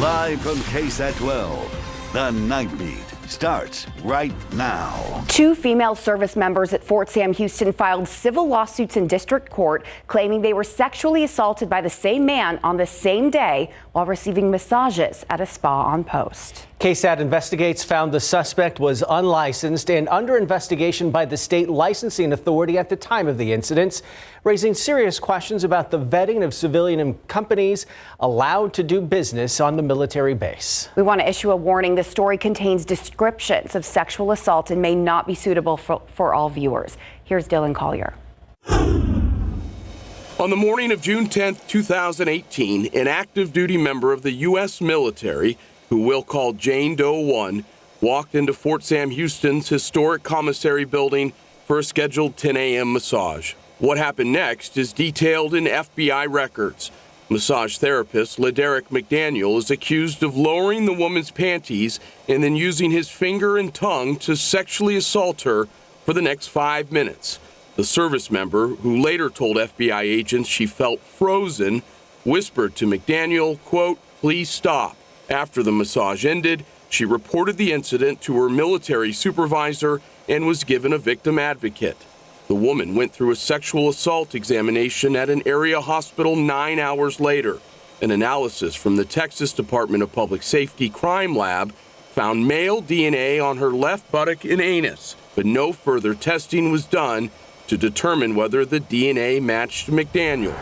Live from KSAT 12, the Nightbeat starts right now. 2 female service members at Fort Sam Houston filed civil lawsuits in district court claiming they were sexually assaulted by the same man on the same day while receiving massages at a spa on post. KSAT Investigates found the suspect was unlicensed and under investigation by the state licensing authority at the time of the incidents, raising serious questions about the vetting of civilian companies allowed to do business on the military base. We want to issue a warning. The story contains descriptions of sexual assault and may not be suitable for all viewers. Here's Dylan Collier. On the morning of June 10, 2018, an active duty member of the U.S. military, who we'll call Jane Doe 1, walked into Fort Sam Houston's historic commissary building for a scheduled 10 a.m. massage. What happened next is detailed in FBI records. Massage therapist LaDerrick McDaniel is accused of lowering the woman's panties and then using his finger and tongue to sexually assault her for the next 5 minutes. The service member, who later told FBI agents she felt frozen, whispered to McDaniel, quote, "Please stop." After the massage ended, she reported the incident to her military supervisor and was given a victim advocate. The woman went through a sexual assault examination at an area hospital 9 hours later. An analysis from the Texas Department of Public Safety Crime Lab found male DNA on her left buttock and anus, but no further testing was done to determine whether the DNA matched McDaniel.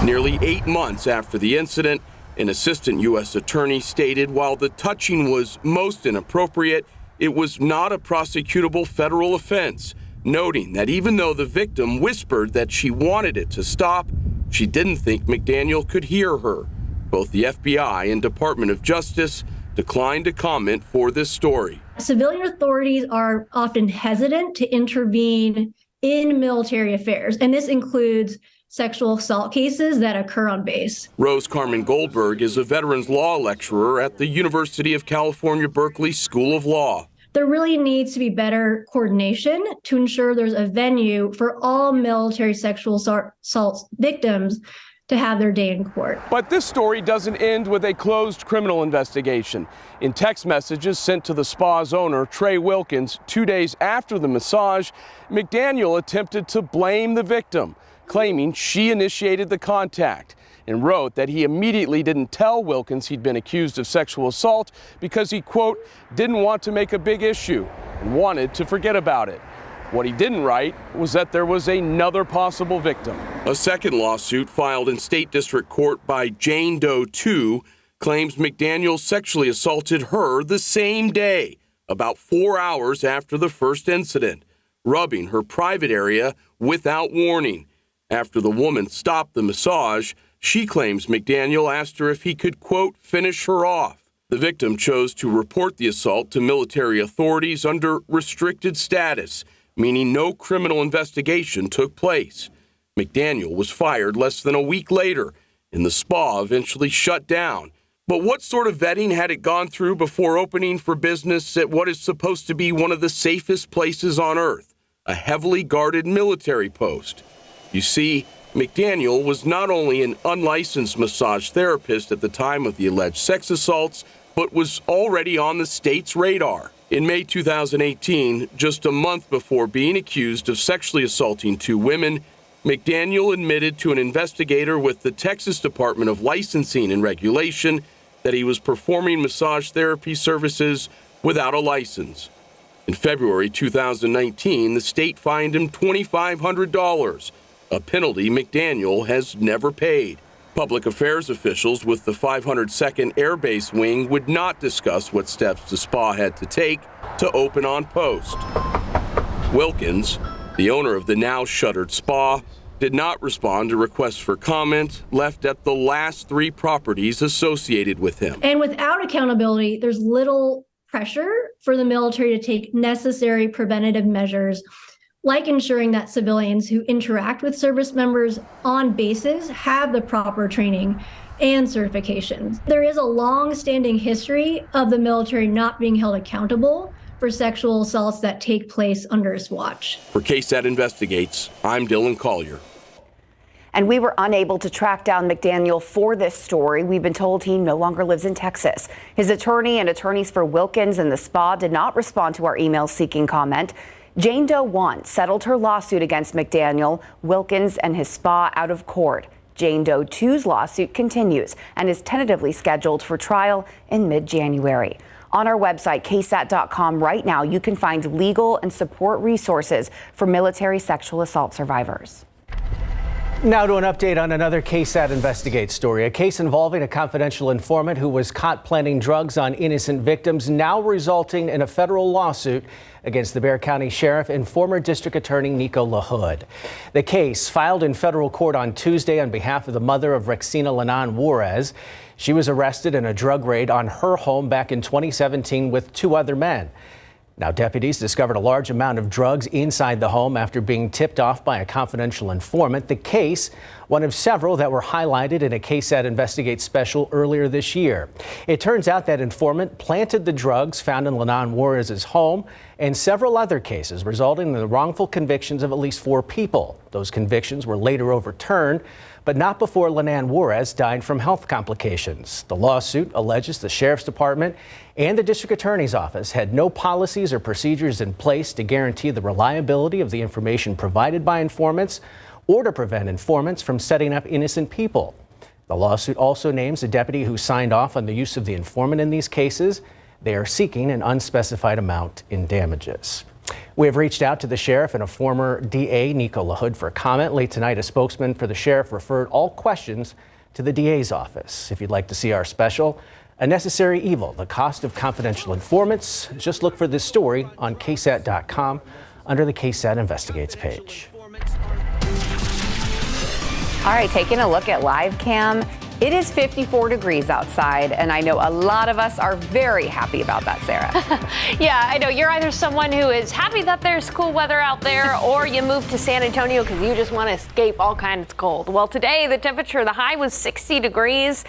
Nearly 8 months after the incident, an assistant U.S. attorney stated while the touching was most inappropriate, it was not a prosecutable federal offense, noting that even though the victim whispered that she wanted it to stop, she didn't think McDaniel could hear her. Both the FBI and Department of Justice declined to comment for this story. Civilian authorities are often hesitant to intervene in military affairs, and this includes sexual assault cases that occur on base. Rose Carmen Goldberg is a veterans law lecturer at the University of California, Berkeley School of Law. There really needs to be better coordination to ensure there's a venue for all military sexual assault victims to have their day in court. But this story doesn't end with a closed criminal investigation. In text messages sent to the spa's owner, Trey Wilkins, 2 days after the massage, McDaniel attempted to blame the victim, claiming she initiated the contact, and wrote that he immediately didn't tell Wilkins he'd been accused of sexual assault because he, quote, didn't want to make a big issue and wanted to forget about it. What he didn't write was that there was another possible victim. A second lawsuit filed in state district court by Jane Doe 2 claims McDaniel sexually assaulted her the same day, about 4 hours after the first incident, rubbing her private area without warning. After the woman stopped the massage, she claims McDaniel asked her if he could, quote, finish her off. The victim chose to report the assault to military authorities under restricted status, meaning no criminal investigation took place. McDaniel was fired less than a week later, and the spa eventually shut down. But what sort of vetting had it gone through before opening for business at what is supposed to be one of the safest places on earth, a heavily guarded military post? You see, McDaniel was not only an unlicensed massage therapist at the time of the alleged sex assaults, but was already on the state's radar. In May 2018, just a month before being accused of sexually assaulting 2 women, McDaniel admitted to an investigator with the Texas Department of Licensing and Regulation that he was performing massage therapy services without a license. In February 2019, the state fined him $2,500, a penalty McDaniel has never paid. Public affairs officials with the 502nd Air Base Wing would not discuss what steps the spa had to take to open on post. Wilkins, the owner of the now shuttered spa, did not respond to requests for comment left at the last 3 properties associated with him. And without accountability, there's little pressure for the military to take necessary preventative measures, like ensuring that civilians who interact with service members on bases have the proper training and certifications. There is a long-standing history of the military not being held accountable for sexual assaults that take place under its watch. For KSAT Investigates, I'm Dylan Collier. And we were unable to track down McDaniel for this story. We've been told he no longer lives in Texas. His attorney and attorneys for Wilkins and the spa did not respond to our email seeking comment. Jane Doe 1 settled her lawsuit against McDaniel, Wilkins, and his spa out of court. Jane Doe 2's lawsuit continues and is tentatively scheduled for trial in mid-January. On our website, KSAT.com, right now, you can find legal and support resources for military sexual assault survivors. Now to an update on another KSAT Investigate story. A case involving a confidential informant who was caught planting drugs on innocent victims, now resulting in a federal lawsuit against the Bexar County Sheriff and former District Attorney Nico LaHood. The case, filed in federal court on Tuesday on behalf of the mother of Rexina Lenan Juarez. She was arrested in a drug raid on her home back in 2017 with 2 other men. Now, deputies discovered a large amount of drugs inside the home after being tipped off by a confidential informant. The case, one of several that were highlighted in a KSAT Investigate special earlier this year. It turns out that informant planted the drugs found in Lenan Juarez's home and several other cases, resulting in the wrongful convictions of at least 4 people. Those convictions were later overturned, but not before Lenan Juarez died from health complications. The lawsuit alleges the Sheriff's Department and the District Attorney's Office had no policies or procedures in place to guarantee the reliability of the information provided by informants or to prevent informants from setting up innocent people. The lawsuit also names a deputy who signed off on the use of the informant in these cases. They are seeking an unspecified amount in damages. We have reached out to the sheriff and a former DA, Nico LaHood, for comment. Late tonight, a spokesman for the sheriff referred all questions to the DA's office. If you'd like to see our special, A Necessary Evil, the Cost of Confidential Informants, just look for this story on KSAT.com under the KSAT Investigates page. All right, taking a look at live cam. It is 54 degrees outside, and I know a lot of us are very happy about that, Sarah. Yeah, I know. You're either someone who is happy that there's cool weather out there, or you moved to San Antonio because you just want to escape all kinds of cold. Well, today the temperature, the high was 60 degrees,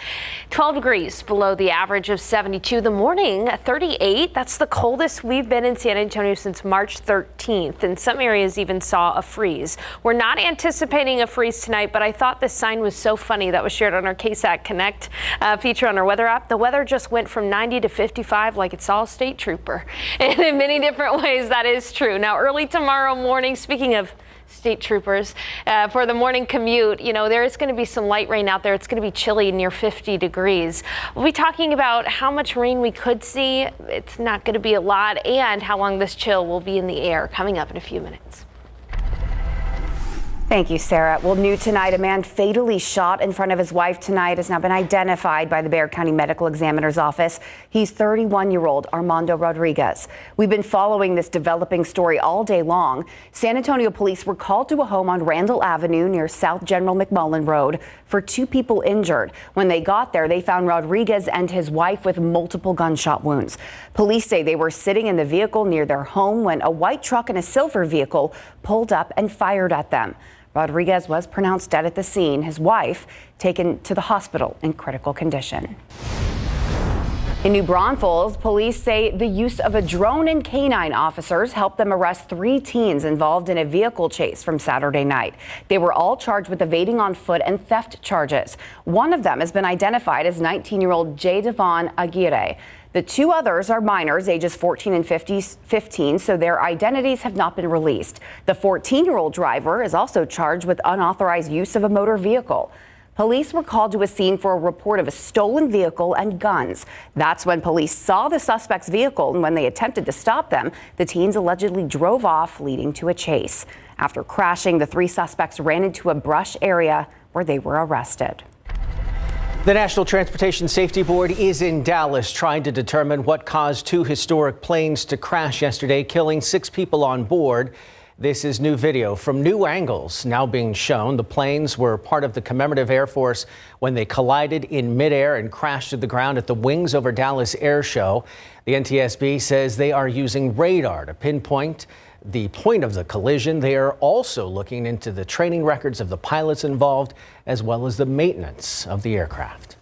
12 degrees below the average of 72. The morning, 38. That's the coldest we've been in San Antonio since March 13th, and some areas even saw a freeze. We're not anticipating a freeze tonight, but I thought this sign was so funny that was shared on our KSAT Connect feature on our weather app. The weather just went from 90 to 55 like it's all state trooper. And in many different ways, that is true. Now, early tomorrow morning, speaking of state troopers, for the morning commute, you know, there is going to be some light rain out there. It's going to be chilly near 50 degrees. We'll be talking about how much rain we could see. It's not going to be a lot, and how long this chill will be in the air, coming up in a few minutes. Thank you, Sarah. Well, new tonight, a man fatally shot in front of his wife tonight has now been identified by the Bexar County Medical Examiner's Office. He's 31-year-old Armando Rodriguez. We've been following this developing story all day long. San Antonio police were called to a home on Randall Avenue near South General McMullen Road for 2 people injured. When they got there, they found Rodriguez and his wife with multiple gunshot wounds. Police say they were sitting in the vehicle near their home when a white truck and a silver vehicle pulled up and fired at them. Rodriguez was pronounced dead at the scene. His wife taken to the hospital in critical condition. In New Braunfels, police say the use of a drone and canine officers helped them arrest 3 teens involved in a vehicle chase from Saturday night. They were all charged with evading on foot and theft charges. One of them has been identified as 19-year-old J. Devon Aguirre. The 2 others are minors, ages 14 and 15, so their identities have not been released. The 14-year-old driver is also charged with unauthorized use of a motor vehicle. Police were called to a scene for a report of a stolen vehicle and guns. That's when police saw the suspect's vehicle, and when they attempted to stop them, the teens allegedly drove off, leading to a chase. After crashing, the 3 suspects ran into a brush area where they were arrested. The National Transportation Safety Board is in Dallas trying to determine what caused 2 historic planes to crash yesterday, killing 6 people on board. This is new video from new angles now being shown. The planes were part of the commemorative Air Force when they collided in midair and crashed to the ground at the Wings Over Dallas Air Show. The NTSB says they are using radar to pinpoint the point of the collision. They are also looking into the training records of the pilots involved, as well as the maintenance of the aircraft.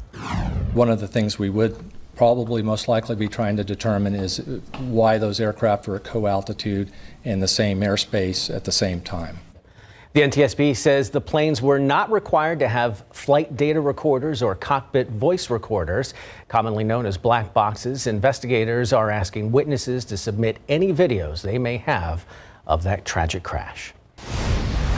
One of the things we would probably most likely be trying to determine is why those aircraft were at co-altitude in the same airspace at the same time. The NTSB says the planes were not required to have flight data recorders or cockpit voice recorders, commonly known as black boxes. Investigators are asking witnesses to submit any videos they may have of that tragic crash.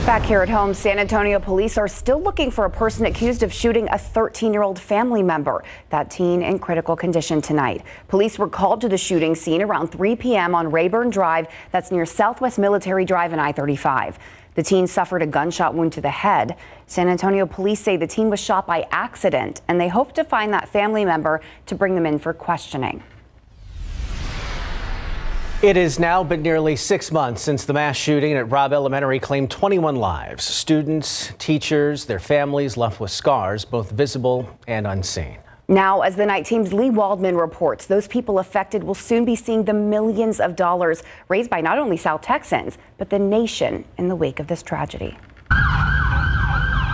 Back here at home, San Antonio police are still looking for a person accused of shooting a 13-year-old family member. That teen in critical condition tonight. Police were called to the shooting scene around 3 p.m. on Rayburn Drive. That's near Southwest Military Drive and I-35. The teen suffered a gunshot wound to the head. San Antonio police say the teen was shot by accident, and they hope to find that family member to bring them in for questioning. It has now been nearly 6 months since the mass shooting at Robb Elementary claimed 21 lives. Students, teachers, their families left with scars, both visible and unseen. Now, as the night team's Lee Waldman reports, those people affected will soon be seeing the millions of dollars raised by not only South Texans, but the nation in the wake of this tragedy.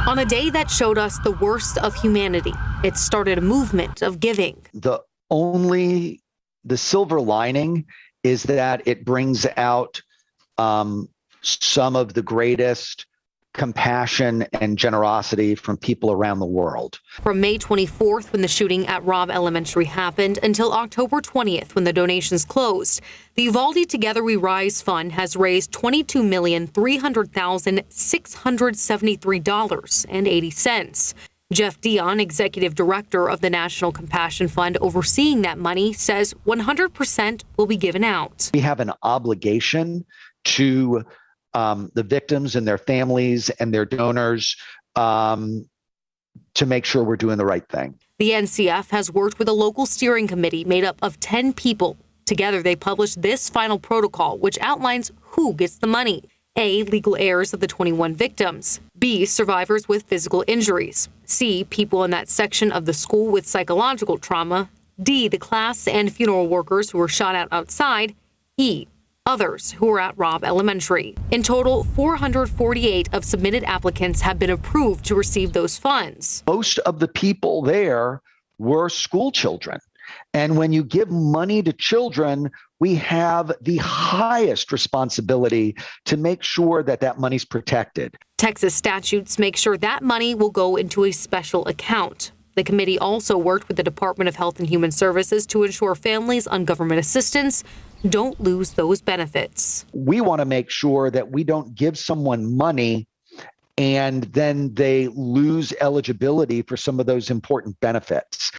On a day that showed us the worst of humanity, it started a movement of giving. The silver lining is that it brings out some of the greatest compassion and generosity from people around the world. From May 24th, when the shooting at Robb Elementary happened, until October 20th, when the donations closed, the Uvalde Together We Rise Fund has raised $22,300,673.80. Jeff Dion, executive director of the National Compassion Fund overseeing that money, says 100% will be given out. We have an obligation to the victims and their families and their donors to make sure we're doing the right thing. The NCF has worked with a local steering committee made up of 10 people. Together, they published this final protocol, which outlines who gets the money. A, legal heirs of the 21 victims. B, survivors with physical injuries. C, people in that section of the school with psychological trauma. D, the class and funeral workers who were shot at outside. E, others who were at Robb Elementary. In total, 448 of submitted applicants have been approved to receive those funds. Most of the people there were school children. And when you give money to children, we have the highest responsibility to make sure that that money's protected. Texas statutes make sure that money will go into a special account. The committee also worked with the Department of Health and Human Services to ensure families on government assistance don't lose those benefits. We want to make sure that we don't give someone money and then they lose eligibility for some of those important benefits.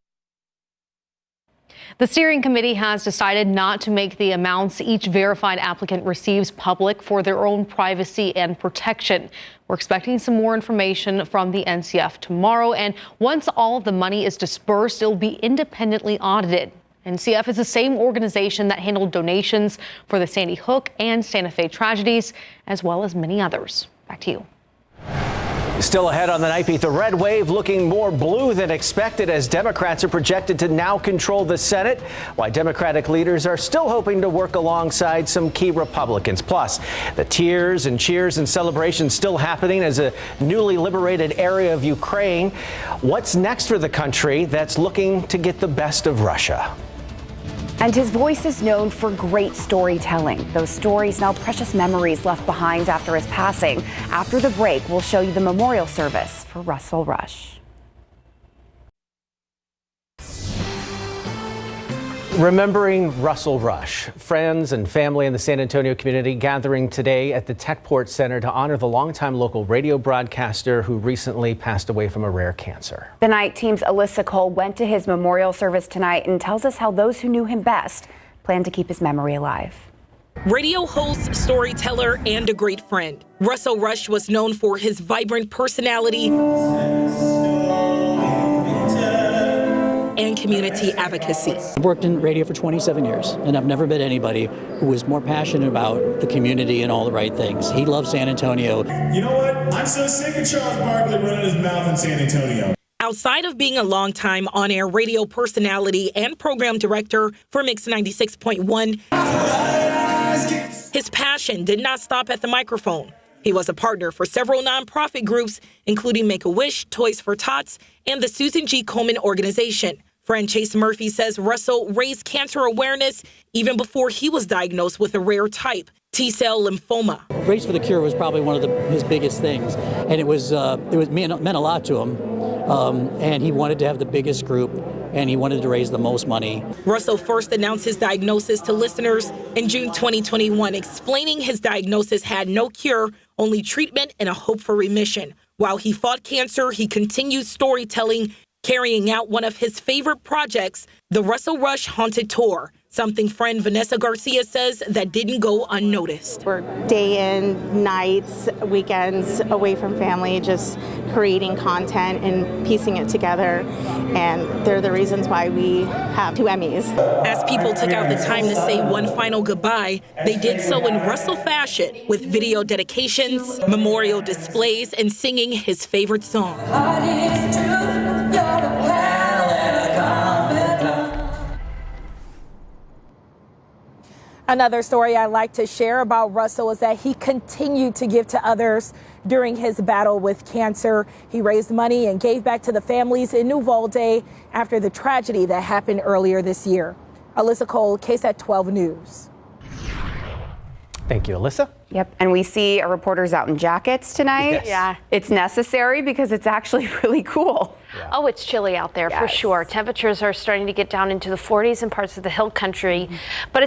The steering committee has decided not to make the amounts each verified applicant receives public for their own privacy and protection. We're expecting some more information from the NCF tomorrow, and once all of the money is dispersed, it'll be independently audited. NCF is the same organization that handled donations for the Sandy Hook and Santa Fe tragedies, as well as many others. Back to you. Still ahead on the Nightbeat, the red wave looking more blue than expected as Democrats are projected to now control the Senate, while Democratic leaders are still hoping to work alongside some key Republicans. Plus, the tears and cheers and celebrations still happening as a newly liberated area of Ukraine. What's next for the country that's looking to get the best of Russia? And his voice is known for great storytelling. Those stories now precious memories left behind after his passing. After the break, we'll show you the memorial service for Russell Rush. Remembering Russell Rush. Friends and family in the San Antonio community gathering today at the Techport Center to honor the longtime local radio broadcaster who recently passed away from a rare cancer. The night team's Alyssa Cole went to his memorial service tonight and tells us how those who knew him best plan to keep his memory alive. Radio host, storyteller, and a great friend. Russell Rush was known for his vibrant personality and community advocacy. I've worked in radio for 27 years, and I've never met anybody who is more passionate about the community and all the right things. He loves San Antonio. You know what? I'm so sick of Charles Barkley running his mouth in San Antonio. Outside of being a longtime on-air radio personality and program director for Mix 96.1, his passion did not stop at the microphone. He was a partner for several nonprofit groups, including Make-A-Wish, Toys for Tots, and the Susan G. Komen organization. Friend Chase Murphy says Russell raised cancer awareness even before he was diagnosed with a rare type. T-cell lymphoma. Race for the Cure was probably one of his biggest things, and it meant a lot to him. And he wanted to have the biggest group, and he wanted to raise the most money. Russell first announced his diagnosis to listeners in June 2021, explaining his diagnosis had no cure, only treatment and a hope for remission. While he fought cancer, he continued storytelling, carrying out one of his favorite projects, the Russell Rush Haunted Tour, something friend Vanessa Garcia says that didn't go unnoticed. We're day in, nights, weekends away from family, just creating content and piecing it together. And they're the reasons why we have 2 Emmys. As people took out the time to say one final goodbye, they did so in Russell fashion with video dedications, memorial displays, and singing his favorite song. Another story I like to share about Russell is that he continued to give to others during his battle with cancer. He raised money and gave back to the families in Uvalde after the tragedy that happened earlier this year. Alyssa Cole, KSAT 12 News. Thank you, Alyssa. Yep, and we see our reporters out in jackets tonight. Yes. Yeah. It's necessary because it's actually really cool. Yeah. Oh, it's chilly out there for sure. Temperatures are starting to get down into the 40s in parts of the hill country, but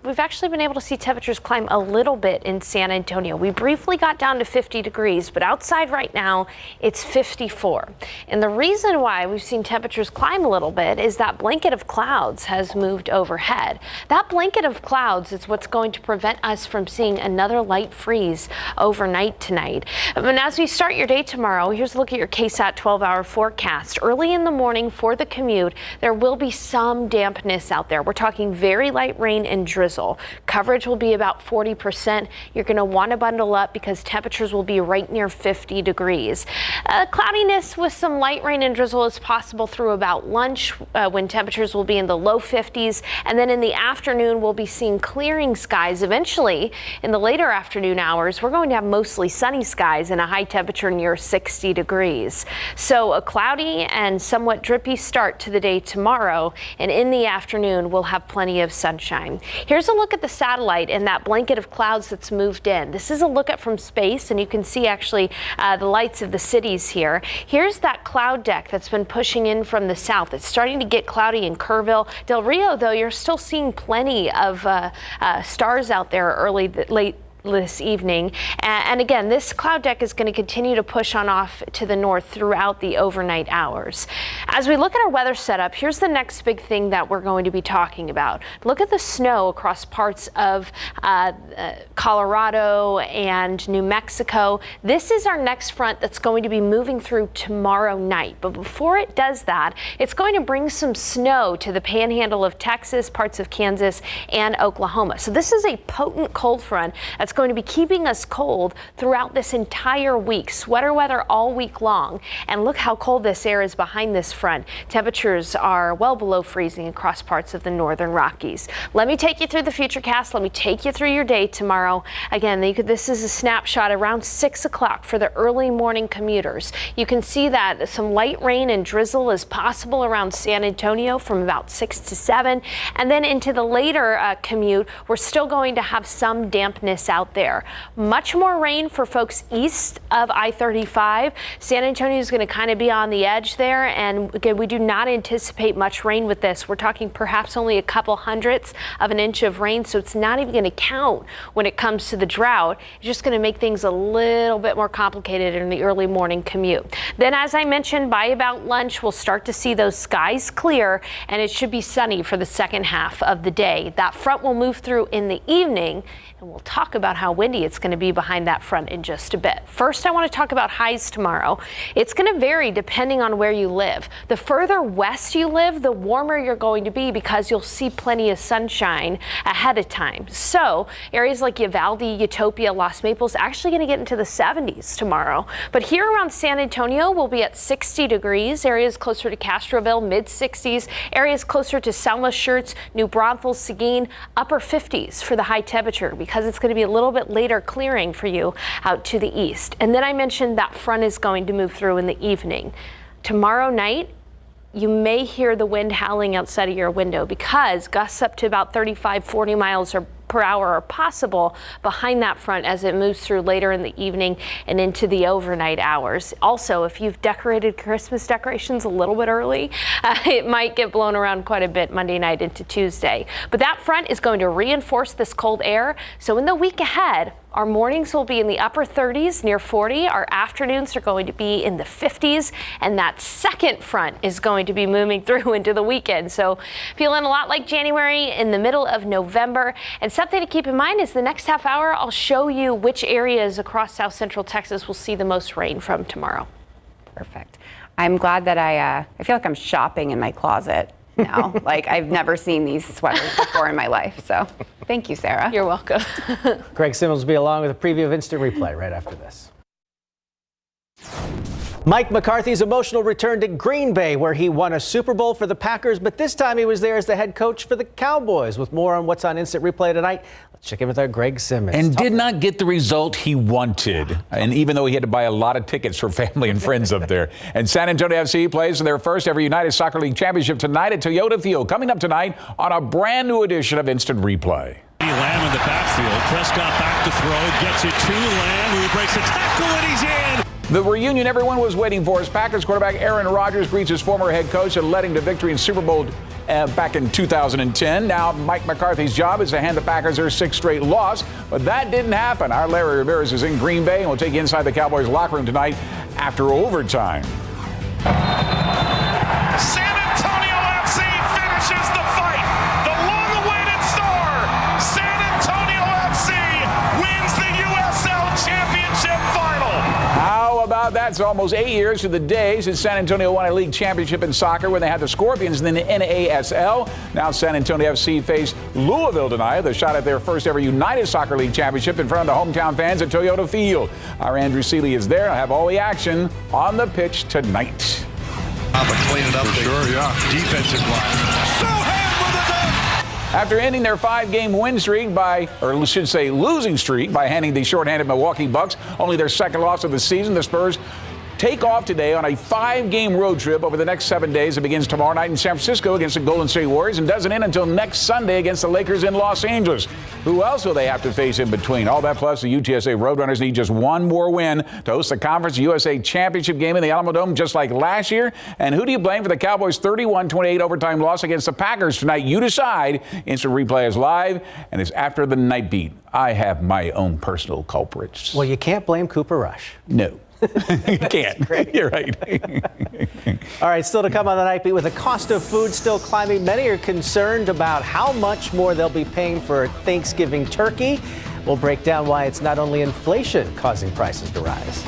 we've actually been able to see temperatures climb a little bit in San Antonio. We briefly got down to 50 degrees, but outside right now it's 54. And the reason why we've seen temperatures climb a little bit is that blanket of clouds has moved overhead. That blanket of clouds is what's going to prevent us from seeing another light freeze overnight tonight. And as we start your day tomorrow, here's a look at your KSAT 12-hour forecast. Early in the morning for the commute, there will be some dampness out there. We're talking very light rain and drizzle. Coverage will be about 40%. You're going to want to bundle up because temperatures will be right near 50 degrees. Cloudiness with some light rain and drizzle is possible through about lunch when temperatures will be in the low 50s. And then in the afternoon, we'll be seeing clearing skies. Eventually, in the later afternoon hours, we're going to have mostly sunny skies and a high temperature near 60 degrees. So a cloudy and somewhat drippy start to the day tomorrow. And in the afternoon, we'll have plenty of sunshine. Here's a look at the satellite and that blanket of clouds that's moved in. This is a look at from space, and you can see actually the lights of the cities here. Here's that cloud deck that's been pushing in from the south. It's starting to get cloudy in Kerrville. Del Rio, though, you're still seeing plenty of stars out there late this evening. And again, this cloud deck is going to continue to push on off to the north throughout the overnight hours. As we look at our weather setup, here's the next big thing that we're going to be talking about. Look at the snow across parts of Colorado and New Mexico. This is our next front that's going to be moving through tomorrow night. But before it does that, it's going to bring some snow to the panhandle of Texas, parts of Kansas, and Oklahoma. So this is a potent cold front that's going to be keeping us cold throughout this entire week. Sweater weather all week long. And look how cold this air is behind this front. Temperatures are well below freezing across parts of the northern Rockies. Let me take you through the futurecast. Let me take you through your day tomorrow. Again, this is a snapshot around 6 o'clock for the early morning commuters. You can see that some light rain and drizzle is possible around San Antonio from about 6 to 7. And then into the later commute, we're still going to have some dampness out there. Much more rain for folks east of I-35. San Antonio is going to kind of be on the edge there, and again, we do not anticipate much rain with this. We're talking perhaps only a couple hundredths of an inch of rain, so it's not even going to count when it comes to the drought. It's just going to make things a little bit more complicated in the early morning commute. Then, as I mentioned, by about lunch, we'll start to see those skies clear, and it should be sunny for the second half of the day. That front will move through in the evening, and we'll talk about how windy it's going to be behind that front in just a bit. First, I want to talk about highs tomorrow. It's going to vary depending on where you live. The further west you live, the warmer you're going to be because you'll see plenty of sunshine ahead of time. So areas like Uvalde, Utopia, Los Maples actually going to get into the 70s tomorrow. But here around San Antonio, we'll be at 60 degrees. Areas closer to Castroville, mid 60s. Areas closer to Selma, Schertz, New Braunfels, Seguin, upper 50s for the high temperature because it's going to be a little bit later clearing for you out to the east. And then I mentioned that front is going to move through in the evening. Tomorrow night, you may hear the wind howling outside of your window because gusts up to about 35, 40 miles per hour are possible behind that front as it moves through later in the evening and into the overnight hours. Also, if you've decorated Christmas decorations a little bit early, it might get blown around quite a bit Monday night into Tuesday. But that front is going to reinforce this cold air. So in the week ahead, our mornings will be in the upper 30s near 40. Our afternoons are going to be in the 50s. And that second front is going to be moving through into the weekend. So feeling a lot like January in the middle of November. And something to keep in mind is the next half hour, I'll show you which areas across South Central Texas will see the most rain from tomorrow. Perfect. I'm glad that I feel like I'm shopping in my closet now. Like I've never seen these sweaters before in my life. So thank you, Sarah. You're welcome. Greg Simmons will be along with a preview of Instant Replay right after this. Mike McCarthy's emotional return to Green Bay, where he won a Super Bowl for the Packers, but this time he was there as the head coach for the Cowboys. With more on what's on Instant Replay tonight, let's check in with our Greg Simmons. And did not get the result he wanted, and even though he had to buy a lot of tickets for family and friends up there. And San Antonio FC plays in their first ever United Soccer League championship tonight at Toyota Field. Coming up tonight on a brand new edition of Instant Replay. Lamb in the backfield. Prescott back to throw, gets it to Lamb, who breaks a tackle, and he's in. The reunion everyone was waiting for as Packers quarterback Aaron Rodgers greets his former head coach and led him to victory in Super Bowl back in 2010. Now Mike McCarthy's job is to hand the Packers their sixth straight loss, but that didn't happen. Our Larry Ramirez is in Green Bay and we'll take you inside the Cowboys locker room tonight after overtime. San Antonio FC finishes the fight. The long-awaited star, San Antonio FC, wins the USL Championship final. How about that? It's almost 8 years to the day since San Antonio won a league championship in soccer when they had the Scorpions and then the NASL. Now San Antonio FC faced Louisville tonight, the shot at their first ever United Soccer League championship in front of the hometown fans at Toyota Field. Our Andrew Seeley is there. I'll have all the action on the pitch tonight. Clean it up for sure, yeah. Defensive line. After ending their 5-game win streak losing streak by handing the shorthanded Milwaukee Bucks only their second loss of the season, the Spurs take off today on a 5-game road trip over the next 7 days. It begins tomorrow night in San Francisco against the Golden State Warriors and doesn't end until next Sunday against the Lakers in Los Angeles. Who else will they have to face in between? All that plus the UTSA Roadrunners need just one more win to host the Conference USA Championship game in the Alamo Dome just like last year. And who do you blame for the Cowboys' 31-28 overtime loss against the Packers tonight? You decide. Instant Replay is live and is after the Nightbeat. I have my own personal culprits. Well, you can't blame Cooper Rush. No. You can't. You're right. All right, still to come on the Nightbeat. With the cost of food still climbing, many are concerned about how much more they'll be paying for Thanksgiving turkey. We'll break down why it's not only inflation causing prices to rise.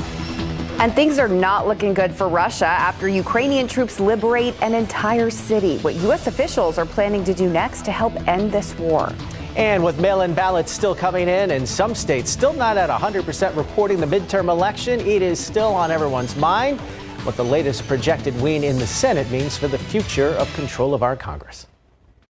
And things are not looking good for Russia after Ukrainian troops liberate an entire city. What U.S. officials are planning to do next to help end this war. And with mail-in ballots still coming in and some states still not at 100% reporting the midterm election, it is still on everyone's mind what the latest projected win in the Senate means for the future of control of our Congress.